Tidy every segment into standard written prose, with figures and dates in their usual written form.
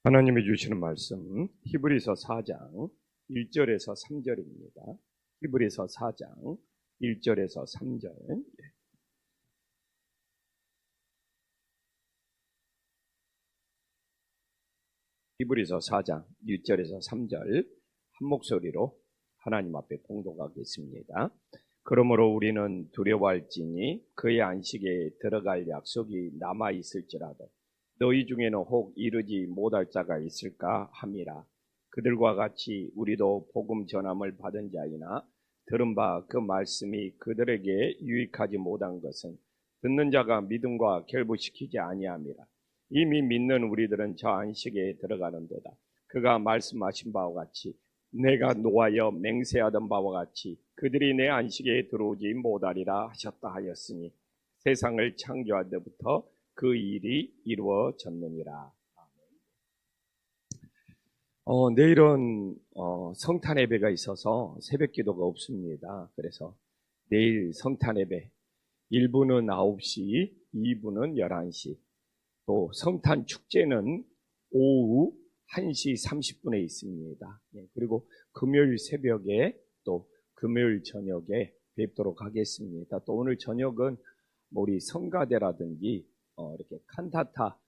하나님이 주시는 말씀 히브리서 4장 1절에서 3절입니다. 히브리서 4장 1절에서 3절. 히브리서 4장 1절에서 3절 한 목소리로 하나님 앞에 봉독하겠습니다. 그러므로 우리는 두려워할지니 그의 안식에 들어갈 약속이 남아있을지라도 너희 중에는 혹 이르지 못할 자가 있을까 함이라. 그들과 같이 우리도 복음 전함을 받은 자이나 들은 바 그 말씀이 그들에게 유익하지 못한 것은 듣는 자가 믿음과 결부시키지 아니함이라. 이미 믿는 우리들은 저 안식에 들어가는도다. 그가 말씀하신 바와 같이 내가 노하여 맹세하던 바와 같이 그들이 내 안식에 들어오지 못하리라 하셨다 하였으니 세상을 창조할 때부터 그 일이 이루어졌느니라. 내일은 성탄 예배가 있어서 새벽 기도가 없습니다. 그래서 내일 성탄 예배 1부는 9시, 2부는 11시, 또 성탄 축제는 오후 1시 30분에 있습니다. 그리고 금요일 새벽에 또 금요일 저녁에 뵙도록 하겠습니다. 또 오늘 저녁은 우리 성가대라든지 이렇게 칸타타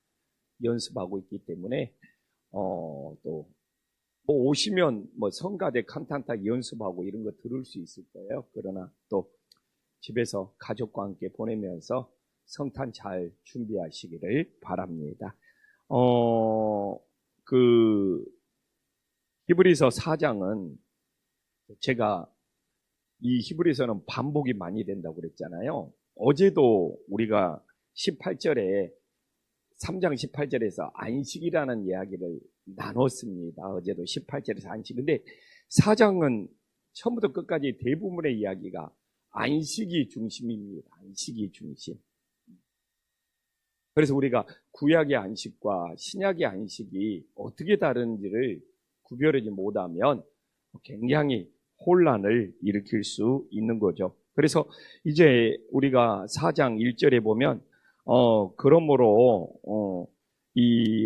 연습하고 있기 때문에 또 오시면 성가대 칸타타 연습하고 이런 거 들을 수 있을 거예요. 그러나 또 집에서 가족과 함께 보내면서 성탄 잘 준비하시기를 바랍니다. 히브리서 4장은 제가 이 히브리서는 반복이 많이 된다고 그랬잖아요. 어제도 우리가 18절에 3장 18절에서 안식이라는 이야기를 나눴습니다. 어제도 18절에서 안식. 근데 4장은 처음부터 끝까지 대부분의 이야기가 안식이 중심입니다. 안식이 중심. 그래서 우리가 구약의 안식과 신약의 안식이 어떻게 다른지를 구별하지 못하면 굉장히 혼란을 일으킬 수 있는 거죠. 그래서 이제 우리가 4장 1절에 보면 그러므로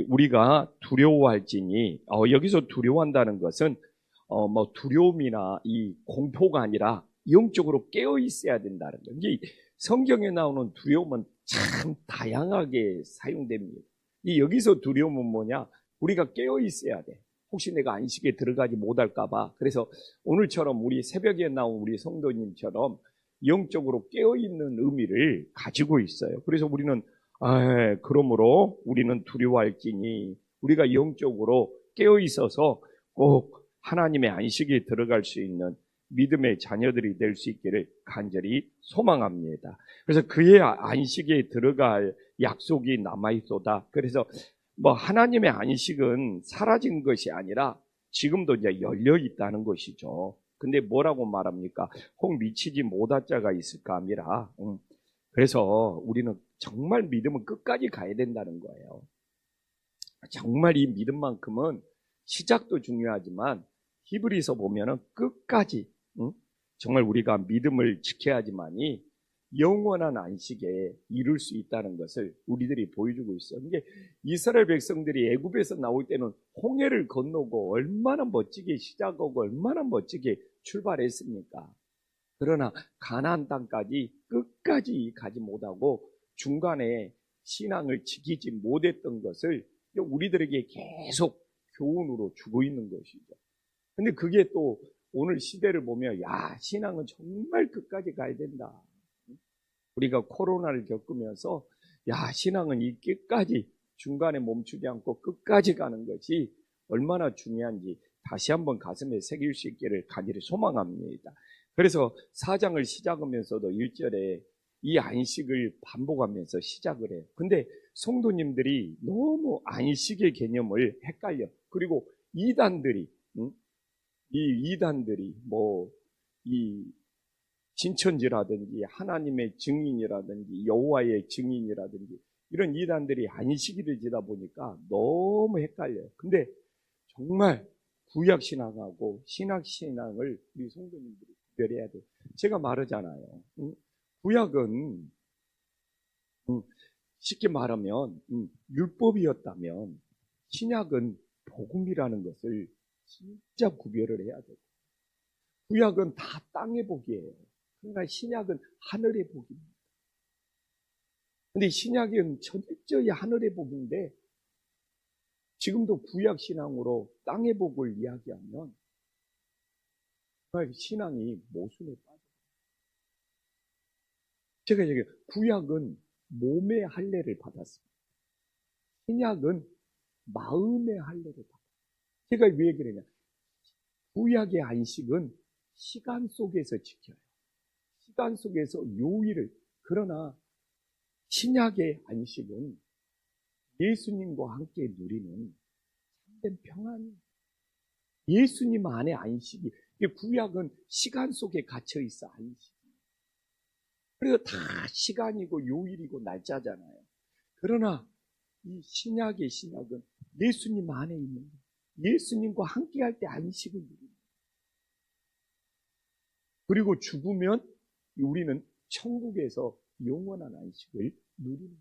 우리가 두려워할지니 여기서 두려워한다는 것은 두려움이나 이 공포가 아니라 영적으로 깨어 있어야 된다는 거예요. 이게 성경에 나오는 두려움은 참 다양하게 사용됩니다. 이 여기서 두려움은 뭐냐? 우리가 깨어 있어야 돼. 혹시 내가 안식에 들어가지 못할까 봐. 그래서 오늘처럼 우리 새벽에 나온 우리 성도님처럼 영적으로 깨어있는 의미를 가지고 있어요. 그래서 우리는 그러므로 우리는 두려워할지니 우리가 영적으로 깨어있어서 꼭 하나님의 안식에 들어갈 수 있는 믿음의 자녀들이 될 수 있기를 간절히 소망합니다. 그래서 그의 안식에 들어갈 약속이 남아있도다. 그래서 하나님의 안식은 사라진 것이 아니라 지금도 이제 열려 있다는 것이죠. 근데 뭐라고 말합니까? 혹 미치지 못할 자가 있을까 함이라. 그래서 우리는 정말 믿음은 끝까지 가야 된다는 거예요. 정말 이 믿음만큼은 시작도 중요하지만 히브리서 보면은 끝까지 정말 우리가 믿음을 지켜야지만이 영원한 안식에 이룰 수 있다는 것을 우리들이 보여주고 있어요. 이게 이스라엘 백성들이 애굽에서 나올 때는 홍해를 건너고 얼마나 멋지게 시작하고 얼마나 멋지게 출발했습니까? 그러나 가나안 땅까지 끝까지 가지 못하고 중간에 신앙을 지키지 못했던 것을 우리들에게 계속 교훈으로 주고 있는 것이죠. 근데 그게 또 오늘 시대를 보면 신앙은 정말 끝까지 가야 된다. 우리가 코로나를 겪으면서 신앙은 이 끝까지 중간에 멈추지 않고 끝까지 가는 것이 얼마나 중요한지 다시 한번 가슴에 새길 수 있기를 간절히 소망합니다. 그래서 4장을 시작하면서도 1절에 이 안식을 반복하면서 시작을 해요. 근데 성도님들이 너무 안식의 개념을 헷갈려. 그리고 이단들이 이 진천지라든지 하나님의 증인이라든지 여호와의 증인이라든지 이런 이단들이 안식일을 지다 보니까 너무 헷갈려요. 근데 정말 구약신앙하고 신약신앙을 우리 성도님들이 구별해야 돼요. 제가 말하잖아요. 구약은 쉽게 말하면 율법이었다면 신약은 복음이라는 것을 진짜 구별을 해야 되고, 구약은 다 땅의 복이에요. 그러나 신약은 하늘의 복입니다. 근데 신약은 철저히 하늘의 복인데, 지금도 구약 신앙으로 땅의 복을 이야기하면 정말 신앙이 모순에 빠져요. 제가 얘기해요. 구약은 몸의 할례를 받았습니다. 신약은 마음의 할례를 받았어요. 제가 왜 그러냐? 구약의 안식은 시간 속에서 지켜요. 시간 속에서 요일을. 그러나 신약의 안식은 예수님과 함께 누리는 참된 평안이에요. 예수님 안에 안식이. 구약은 시간 속에 갇혀 있어 안식이. 그래서 다 시간이고 요일이고 날짜잖아요. 그러나 이 신약의 신약은 예수님 안에 있는 거예요. 예수님과 함께 할 때 안식을 누립니다. 그리고 죽으면 우리는 천국에서 영원한 안식을 누리는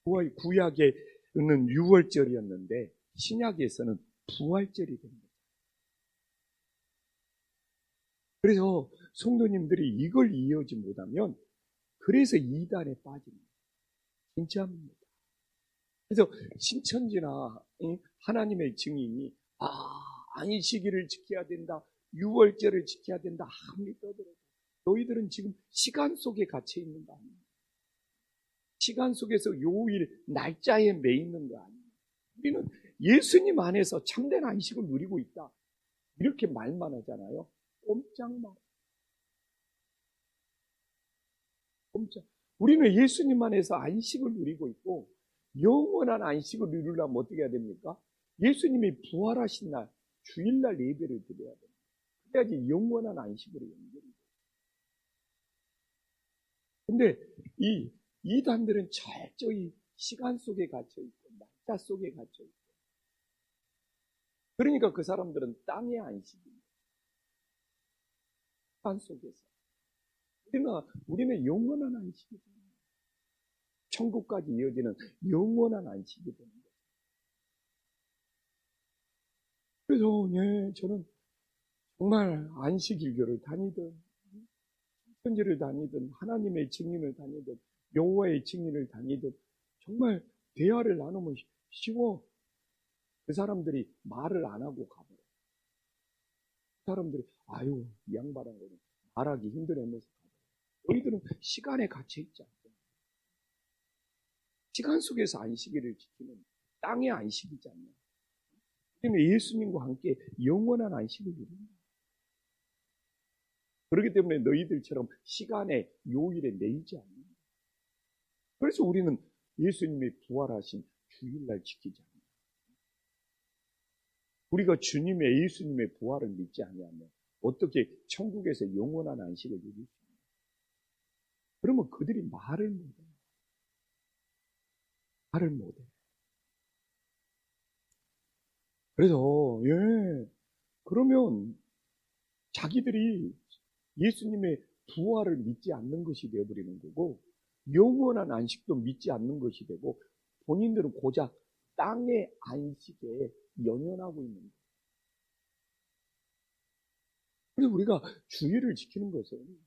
거예요. 구약에는 유월절이었는데 신약에서는 부활절이 됩니다. 그래서 성도님들이 이걸 이해하지 못하면 그래서 이단에 빠집니다. 진짜입니다. 그래서 신천지나 하나님의 증인이 안식일을 지켜야 된다, 유월절을 지켜야 된다 아무리 떠들어도 너희들은 지금 시간 속에 갇혀 있는 거 아니에요. 시간 속에서 요일, 날짜에 매 있는 거 아니에요. 우리는 예수님 안에서 참된 안식을 누리고 있다. 이렇게 말만 하잖아요. 꼼짝마. 꼼짝. 우리는 예수님 안에서 안식을 누리고 있고 영원한 안식을 누리려면 어떻게 해야 됩니까? 예수님이 부활하신 날, 주일날 예배를 드려야 됩니다. 그래야지 영원한 안식으로 연결이 돼요. 근데 이 이단들은 철저히 시간 속에 갇혀 있고 날짜 속에 갇혀 있고, 그러니까 그 사람들은 땅의 안식입니다. 시간 속에서. 우리는 영원한 안식이잖아요. 천국까지 이어지는 영원한 안식이 되는 거예요. 그래서 저는 정말 안식일교를 다니든 천지를 다니든 하나님의 증인을 다니든 여호와의 증인을 다니든 정말 대화를 나누면 쉬워. 그 사람들이 말을 안 하고 가버려. 그 사람들이 이 양반한 거는 말하기 힘들어하면서 가버려. 너희들은 시간에 갇혀있지 않고 시간 속에서 안식일을 지키는 땅의 안식이지 않냐. 그러면 예수님과 함께 영원한 안식을 누린다. 그렇기 때문에 너희들처럼 시간에 요일에 매이지 않는다. 그래서 우리는 예수님이 부활하신 주일날 지키지 않는다. 우리가 주님의 예수님의 부활을 믿지 않으면 어떻게 천국에서 영원한 안식을 누릴 수 있냐. 그러면 그들이 말을 못해. 말을 못해. 그래서 그러면 자기들이 예수님의 부활을 믿지 않는 것이 되어버리는 거고 영원한 안식도 믿지 않는 것이 되고 본인들은 고작 땅의 안식에 연연하고 있는 거예요. 그래서 우리가 주일을 지키는 것은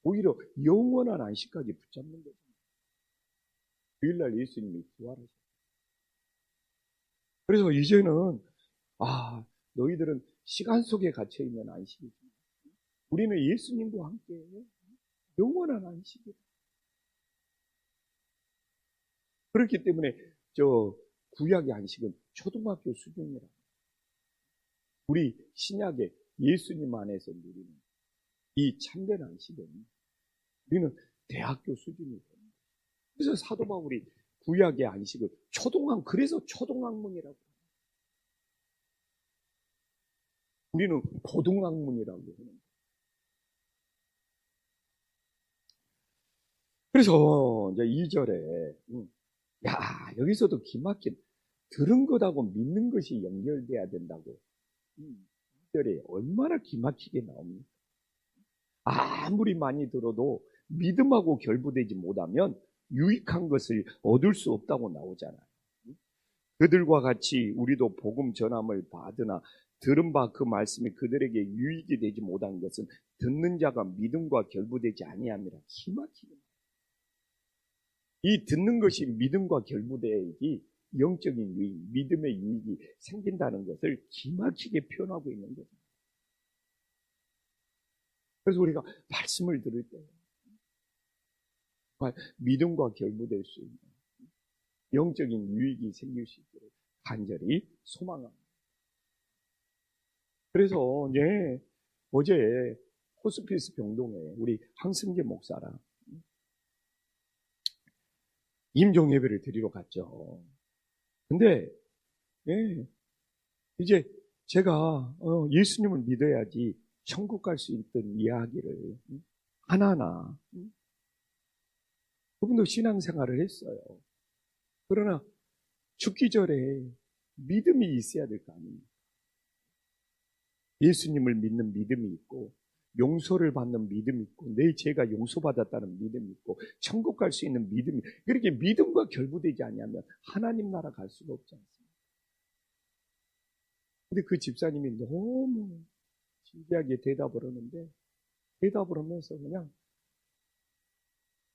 오히려 영원한 안식까지 붙잡는 거죠. 주일날 예수님이 부활하셨어요. 그래서 이제는 너희들은 시간 속에 갇혀있는 안식이지. 우리는 예수님과 함께 영원한 안식이다. 그렇기 때문에 구약의 안식은 초등학교 수준이라. 우리 신약의 예수님 안에서 누리는 이 참된 안식은 우리는 대학교 수준이 됩니다. 그래서 사도 바울이 구약의 안식을 그래서 초등학문이라고 해요. 우리는 고등학문이라고 하는 거예요. 그래서 이제 2절에 여기서도 기막힌 들은 것하고 믿는 것이 연결돼야 된다고 2절에 얼마나 기막히게 나옵니까? 아무리 많이 들어도 믿음하고 결부되지 못하면 유익한 것을 얻을 수 없다고 나오잖아요. 그들과 같이 우리도 복음 전함을 받으나 들은 바 그 말씀이 그들에게 유익이 되지 못한 것은 듣는 자가 믿음과 결부되지 아니함이라. 기막히게. 이 듣는 것이 믿음과 결부되기 영적인 유익, 믿음의 유익이 생긴다는 것을 기막히게 표현하고 있는 거죠. 그래서 우리가 말씀을 들을 때 믿음과 결부될 수 있는 영적인 유익이 생길 수 있도록 간절히 소망합니다. 그래서 어제 호스피스 병동에 우리 황승재 목사랑 임종 예배를 드리러 갔죠. 근데 이제 제가 예수님을 믿어야지 천국 갈 수 있던 이야기를 하나하나 그분도 신앙생활을 했어요. 그러나 죽기 전에 믿음이 있어야 될 거 아닙니까? 예수님을 믿는 믿음이 있고 용서를 받는 믿음이 있고 내 죄가 용서받았다는 믿음이 있고 천국 갈 수 있는 믿음이, 그렇게 믿음과 결부되지 않으면 하나님 나라 갈 수가 없지 않습니까? 근데 그 집사님이 너무 진지하게 대답을 하는데, 대답을 하면서 그냥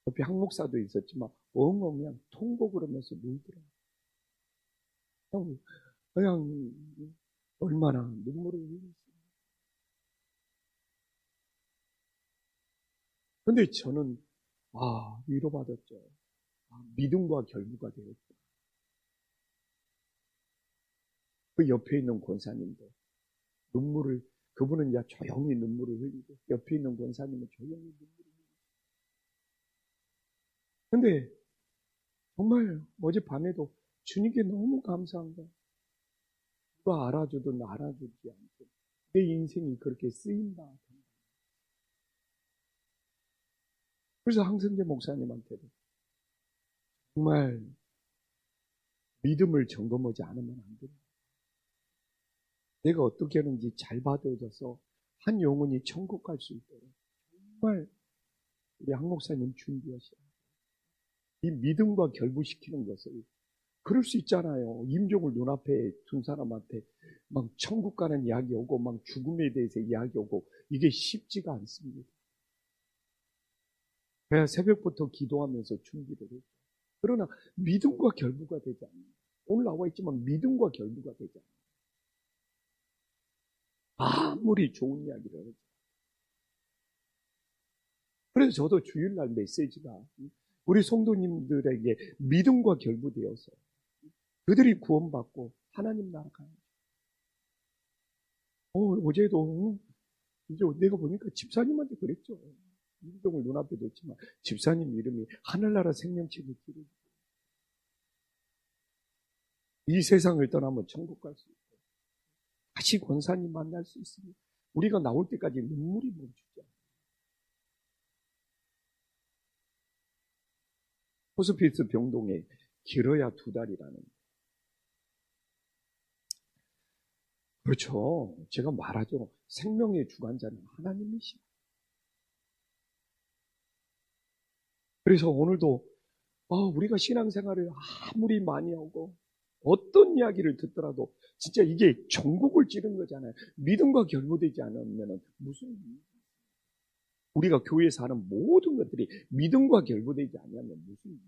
옆에 항목사도 있었지만 그냥 통곡을 하면서 울더라고요. 그냥 얼마나 눈물을 흘렸어요. 근데 저는 위로받았죠. 믿음과 결부가 되었다. 그 옆에 있는 권사님도 그분은 조용히 눈물을 흘리고 옆에 있는 권사님은 조용히 눈물을 흘리고. 근데 정말 어젯밤에도 주님께 너무 감사한 거야. 누가 알아주든 알아주지 않든 내 인생이 그렇게 쓰인다. 그래서 황승재 목사님한테도 정말 믿음을 점검하지 않으면 안 된다. 내가 어떻게 하는지 잘 받아줘서 한 영혼이 천국 갈 수 있도록 정말 우리 황 목사님 준비하셔야. 이 믿음과 결부시키는 것을, 그럴 수 있잖아요. 임종을 눈앞에 둔 사람한테 막 천국 가는 이야기 오고 막 죽음에 대해서 이야기 오고 이게 쉽지가 않습니다. 그래야 새벽부터 기도하면서 준비를 했죠. 그러나 믿음과 결부가 되지 않는다. 오늘 나와 있지만 믿음과 결부가 되지 않는다. 아무리 좋은 이야기를 하죠. 그래서 저도 주일날 메시지가 우리 성도님들에게 믿음과 결부되어서 그들이 구원받고 하나님 나라 가요. 어제도 이제 내가 보니까 집사님한테 그랬죠. 임종을 눈앞에 뒀지만 집사님 이름이 하늘나라 생명책에 기록이 돼요. 이 세상을 떠나면 천국 갈 수 있고 다시 권사님 만날 수 있습니다. 우리가 나올 때까지 눈물이 멈추지 않아요. 호스피스 병동에 길어야 2달이라는. 그렇죠. 제가 말하죠. 생명의 주관자는 하나님이시죠. 그래서 오늘도 우리가 신앙생활을 아무리 많이 하고 어떤 이야기를 듣더라도 진짜 이게 전국을 찌른 거잖아요. 믿음과 결부되지 않으면 무슨 우리가 교회에서 하는 모든 것들이 믿음과 결부되지 않으면 무슨.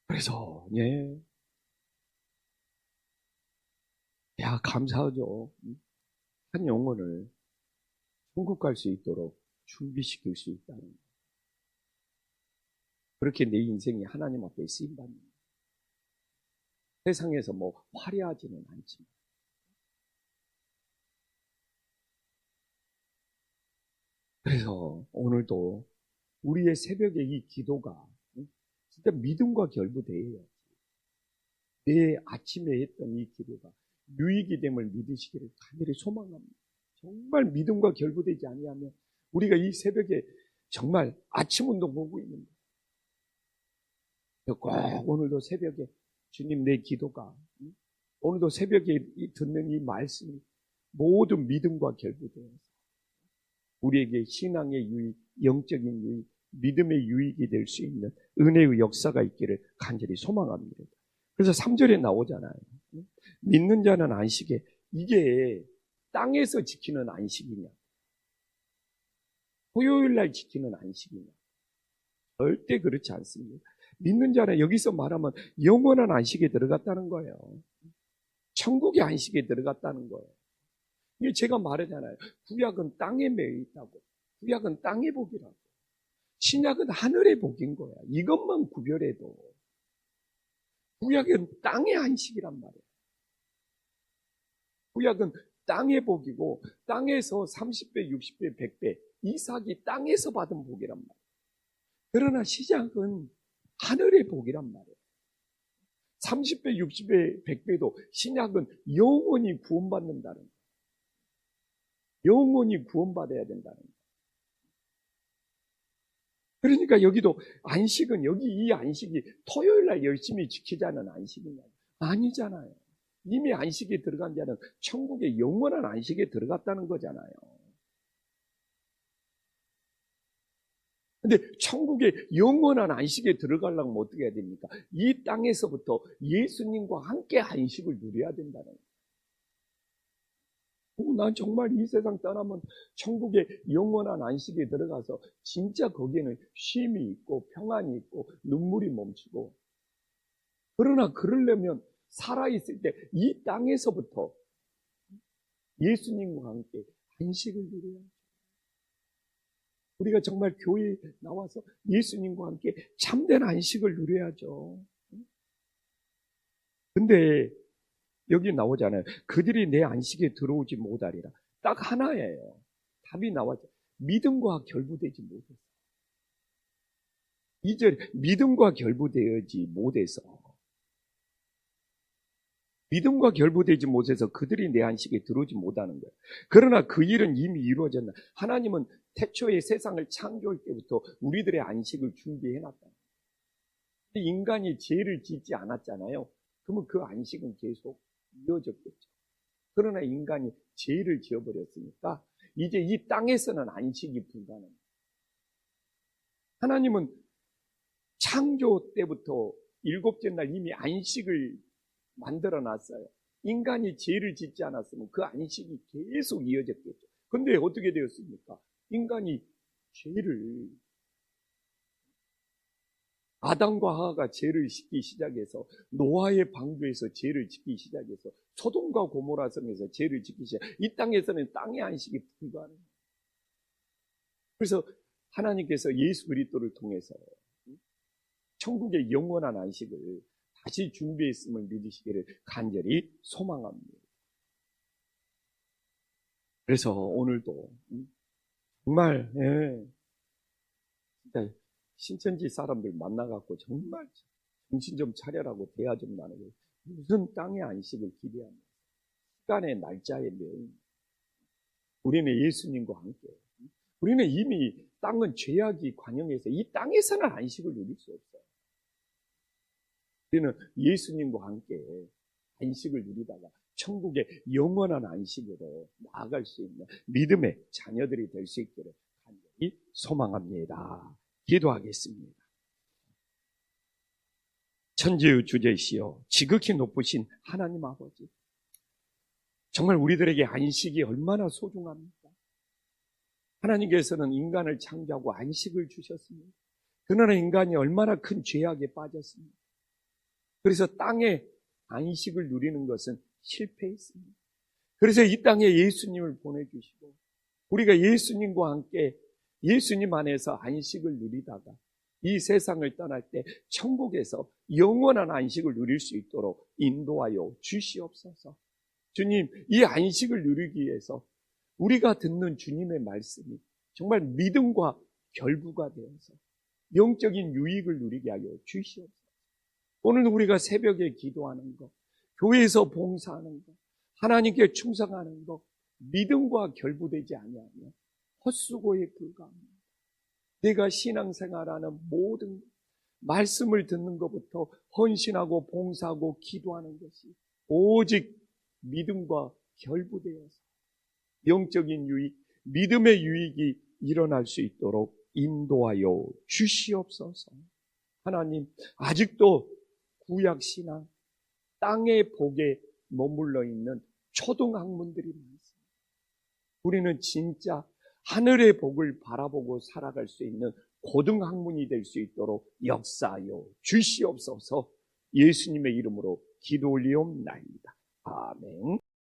그래서 감사하죠. 한 영혼을 천국 갈 수 있도록 준비시킬 수 있다는 거. 그렇게 내 인생이 하나님 앞에 쓰임받는 거예요. 세상에서 화려하지는 않지만. 그래서 오늘도 우리의 새벽에 이 기도가 진짜 믿음과 결부되어야지. 내 아침에 했던 이 기도가 유익이 됨을 믿으시기를 간절히 소망합니다. 정말 믿음과 결부되지 아니하면 우리가 이 새벽에 정말 아침 운동 보고 있는 거예요. 꼭 오늘도 새벽에 주님 내 기도가, 오늘도 새벽에 듣는 이 말씀이 모든 믿음과 결부되어서 우리에게 신앙의 유익, 영적인 유익, 믿음의 유익이 될 수 있는 은혜의 역사가 있기를 간절히 소망합니다. 그래서 3절에 나오잖아요. 믿는 자는 안식에, 이게 땅에서 지키는 안식이냐, 토요일 날 지키는 안식이냐? 절대 그렇지 않습니다. 믿는 자는 여기서 말하면 영원한 안식에 들어갔다는 거예요. 천국의 안식에 들어갔다는 거예요. 이게 제가 말하잖아요. 구약은 땅에 매여 있다고. 구약은 땅의 복이라고. 신약은 하늘의 복인 거야. 이것만 구별해도 구약은 땅의 안식이란 말이에요. 구약은 땅의 복이고 땅에서 30배, 60배, 100배 이삭이 땅에서 받은 복이란 말이에요. 그러나 신약은 하늘의 복이란 말이에요. 30배, 60배, 100배도 신약은 영원히 구원받는다는 거예요. 영원히 구원받아야 된다는 거예요. 그러니까 여기도 안식은, 여기 이 안식이 토요일 날 열심히 지키자는 안식이냐? 아니잖아요. 이미 안식에 들어간 자는 천국의 영원한 안식에 들어갔다는 거잖아요. 근데 천국의 영원한 안식에 들어가려면 어떻게 해야 됩니까? 이 땅에서부터 예수님과 함께 안식을 누려야 된다는 거예요. 난 정말 이 세상 떠나면 천국의 영원한 안식에 들어가서 진짜 거기에는 쉼이 있고 평안이 있고 눈물이 멈추고, 그러나 그러려면 살아있을 때 이 땅에서부터 예수님과 함께 안식을 누려야 합니다. 우리가 정말 교회에 나와서 예수님과 함께 참된 안식을 누려야죠. 근데 여기 나오잖아요. 그들이 내 안식에 들어오지 못하리라. 딱 하나예요. 답이 나왔죠. 믿음과 결부되지 못해서. 2절, 믿음과 결부되지 못해서. 믿음과 결부되지 못해서 그들이 내 안식에 들어오지 못하는 거예요. 그러나 그 일은 이미 이루어졌나. 하나님은 태초에 세상을 창조할 때부터 우리들의 안식을 준비해놨다. 인간이 죄를 짓지 않았잖아요. 그러면 그 안식은 계속 이어졌겠죠. 그러나 인간이 죄를 지어버렸으니까 이제 이 땅에서는 안식이 불가능해요. 하나님은 창조 때부터 일곱째 날 이미 안식을 만들어 놨어요. 인간이 죄를 짓지 않았으면 그 안식이 계속 이어졌겠죠. 근데 어떻게 되었습니까? 인간이 죄를, 아담과 하와가 죄를 짓기 시작해서, 노아의 방주에서 죄를 짓기 시작해서, 소돔과 고모라 성에서 죄를 짓기 시작. 이 땅에서는 땅의 안식이 불가능해요. 그래서 하나님께서 예수 그리스도를 통해서 천국의 영원한 안식을 다시 준비했음을 믿으시기를 간절히 소망합니다. 그래서 오늘도 정말 진짜 신천지 사람들 만나갖고 정말 정신 좀 차려라고 대화 좀 나누고, 무슨 땅의 안식을 기대합니다. 시간의 날짜에 매인 우리는 예수님과 함께, 우리는 이미 땅은 죄악이 관영해서 이 땅에서는 안식을 누릴 수 없어요. 우리는 예수님과 함께 안식을 누리다가 천국의 영원한 안식으로 나아갈 수 있는 믿음의 자녀들이 될 수 있기를 간절히 소망합니다. 기도하겠습니다. 천지의 주제시여 지극히 높으신 하나님 아버지, 정말 우리들에게 안식이 얼마나 소중합니까? 하나님께서는 인간을 창조하고 안식을 주셨습니다. 그러나 인간이 얼마나 큰 죄악에 빠졌습니다. 그래서 땅에 안식을 누리는 것은 실패했습니다. 그래서 이 땅에 예수님을 보내주시고 우리가 예수님과 함께 예수님 안에서 안식을 누리다가 이 세상을 떠날 때 천국에서 영원한 안식을 누릴 수 있도록 인도하여 주시옵소서. 주님, 이 안식을 누리기 위해서 우리가 듣는 주님의 말씀이 정말 믿음과 결부가 되어서 영적인 유익을 누리게 하여 주시옵소서. 오늘 우리가 새벽에 기도하는 것, 교회에서 봉사하는 것, 하나님께 충성하는 것, 믿음과 결부되지 아니하며 헛수고에 불과합니다. 내가 신앙생활하는 모든 말씀을 듣는 것부터 헌신하고 봉사하고 기도하는 것이 오직 믿음과 결부되어서 영적인 유익, 믿음의 유익이 일어날 수 있도록 인도하여 주시옵소서. 하나님, 아직도 구약신앙, 땅의 복에 머물러 있는 초등학문들이 많습니다. 우리는 진짜 하늘의 복을 바라보고 살아갈 수 있는 고등학문이 될 수 있도록 역사하여 주시옵소서. 예수님의 이름으로 기도 올리옵나이다. 아멘.